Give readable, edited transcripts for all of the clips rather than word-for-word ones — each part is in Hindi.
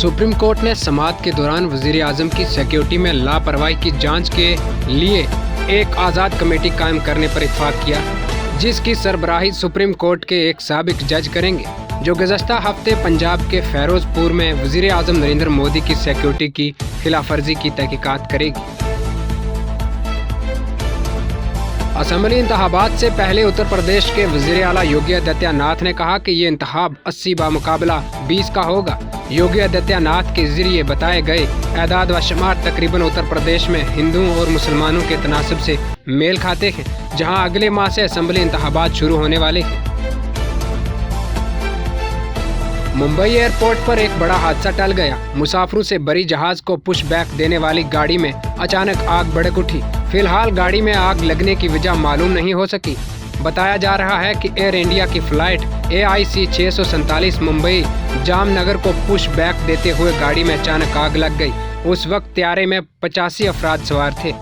सुप्रीम कोर्ट ने समाअत के दौरान वज़ीर-ए-आज़म की सिक्योरिटी में लापरवाही की जांच के लिए एक आज़ाद कमेटी कायम करने पर इत्तेफाक किया, जिसकी सरबराही सुप्रीम कोर्ट के एक साबिक जज करेंगे, जो गुज़श्ता हफ्ते पंजाब के फ़िरोज़पुर में वज़ीर-ए-आज़म नरेंद्र मोदी की सिक्योरिटी की खिलाफवर्जी की तहकीकात करेगी। असेंबली इंतखाबात से पहले उत्तर प्रदेश के वज़ीर आला योगी आदित्यनाथ ने कहा कि ये इंतखाब 80 बामुकाबला 20 का होगा। योगी आदित्यनाथ के जरिए बताए गए एदाद व शुमार तकरीबन उत्तर प्रदेश में हिंदुओं और मुसलमानों के तनासब से मेल खाते हैं, जहां अगले माह से असेंबली इंतखाबात शुरू होने वाले हैं। मुंबई एयरपोर्ट पर एक बड़ा हादसा टल गया। मुसाफिरों से भरी जहाज को पुश बैक देने वाली गाड़ी में अचानक आग भड़क उठी। फिलहाल गाड़ी में आग लगने की वजह मालूम नहीं हो सकी। बताया जा रहा है कि एयर इंडिया की फ्लाइट AIC 647 मुंबई जामनगर को पुश बैक देते हुए गाड़ी में अचानक आग लग गई। उस वक्त त्यारे में 85 अफराद सवार थे।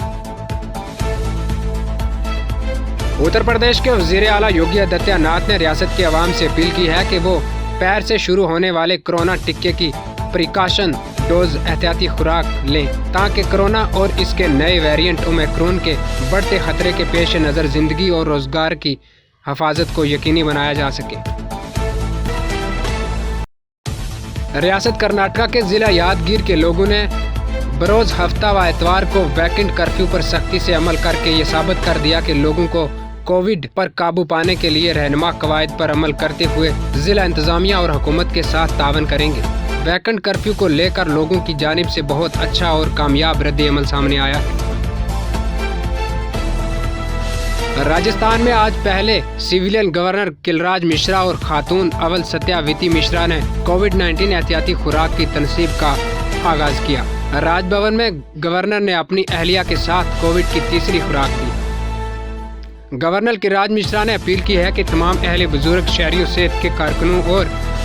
उत्तर प्रदेश के वज़ीर आला योगी आदित्यनाथ ने रियासत के अवाम से अपील की है कि वो पैर से शुरू होने वाले कोरोना टीके की प्रिकॉशन डोज एहतियाती खुराक लें, ताकि कोरोना और इसके नए वेरिएंट ओमिक्रॉन के बढ़ते खतरे के पेश नज़र जिंदगी और रोजगार की हिफाजत को यकीनी बनाया जा सके। रियासत कर्नाटका के जिला यादगीर के लोगों ने बरोज हफ्ता व एतवार को वीकेंड कर्फ्यू पर सख्ती से अमल करके ये साबित कर दिया कि लोगों को कोविड पर काबू पाने के लिए रहनुमा कवायद पर अमल करते हुए जिला इंतजामिया और हुकूमत के साथ तावन करेंगे। वीकेंड कर्फ्यू को लेकर लोगों की जानिब से बहुत अच्छा और कामयाब रद्द अमल सामने आया है। राजस्थान में आज पहले सिविलियन गवर्नर किलराज मिश्रा और खातून अवल सत्यावती मिश्रा ने कोविड-19 एहतियाती खुराक की तनसीब का आगाज किया। राजभवन में गवर्नर ने अपनी अहलिया के साथ कोविड की तीसरी खुराक दी। गवर्नर किलराज मिश्रा ने अपील की है कि तमाम अहले बुजुर्ग शहरियों सेहत के कारकुनों और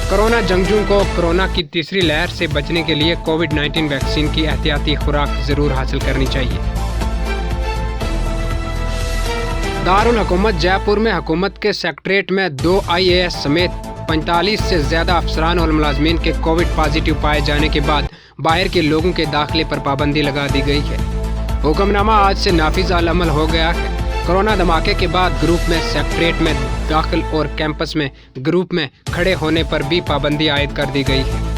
कोरोना जंगजू को कोरोना की तीसरी लहर से बचने के लिए कोविड-19 वैक्सीन की एहतियाती खुराक जरूर हासिल करनी चाहिए। दारुल हुकूमत जयपुर में हुकूमत के सेक्रेटेरिएट में 2 IAS समेत 45 से ज्यादा अफसरान और मुलाजमीन के कोविड पॉजिटिव पाए जाने के बाद बाहर के लोगों के दाखिले पर पाबंदी लगा दी गई है। हुक्मनामा आज से नाफिज अल अमल हो गया है। कोरोना धमाके के बाद ग्रुप में सेक्रेटेरिएट में दाखिल और कैंपस में ग्रुप में खड़े होने पर भी पाबंदी आयद कर दी गई है।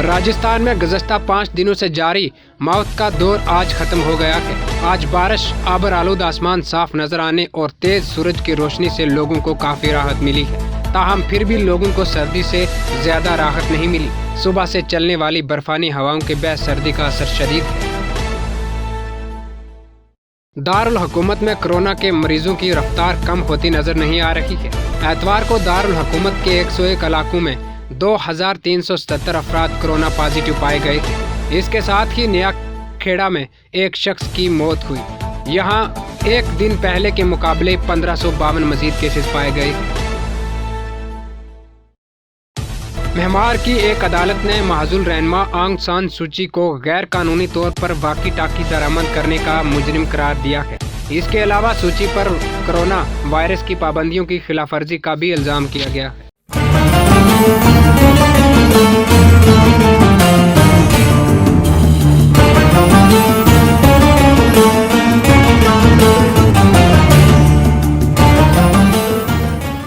राजस्थान में गुज़श्ता 5 दिनों से जारी मौत का दौर आज खत्म हो गया है। आज बारिश, आबर आलूद आसमान साफ नजर आने और तेज सूरज की रोशनी से लोगों को काफी राहत मिली है। ताहम फिर भी लोगों को सर्दी से ज्यादा राहत नहीं मिली। सुबह से चलने वाली बर्फानी हवाओं के बाद सर्दी का असर शदीद है। दारुल हुकूमत में कोरोना के मरीजों की रफ्तार कम होती नजर नहीं आ रही है। एतवार को दारुल हुकूमत के 101 इलाकों में 2377 अफराद कोरोना पॉजिटिव पाए गए थे। इसके साथ ही नया खेड़ा में एक शख्स की मौत हुई। यहां एक दिन पहले के मुकाबले 1552 मजीद केसेस पाए गए। म्यांमार की एक अदालत ने महजुल रहनुमा आंग सान सूची को गैर कानूनी तौर पर वाकी टाकी दरामद करने का मुजरिम करार दिया है। इसके अलावा सूची पर कोरोना वायरस की पाबंदियों की खिलाफवर्जी का भी इल्जाम किया गया है।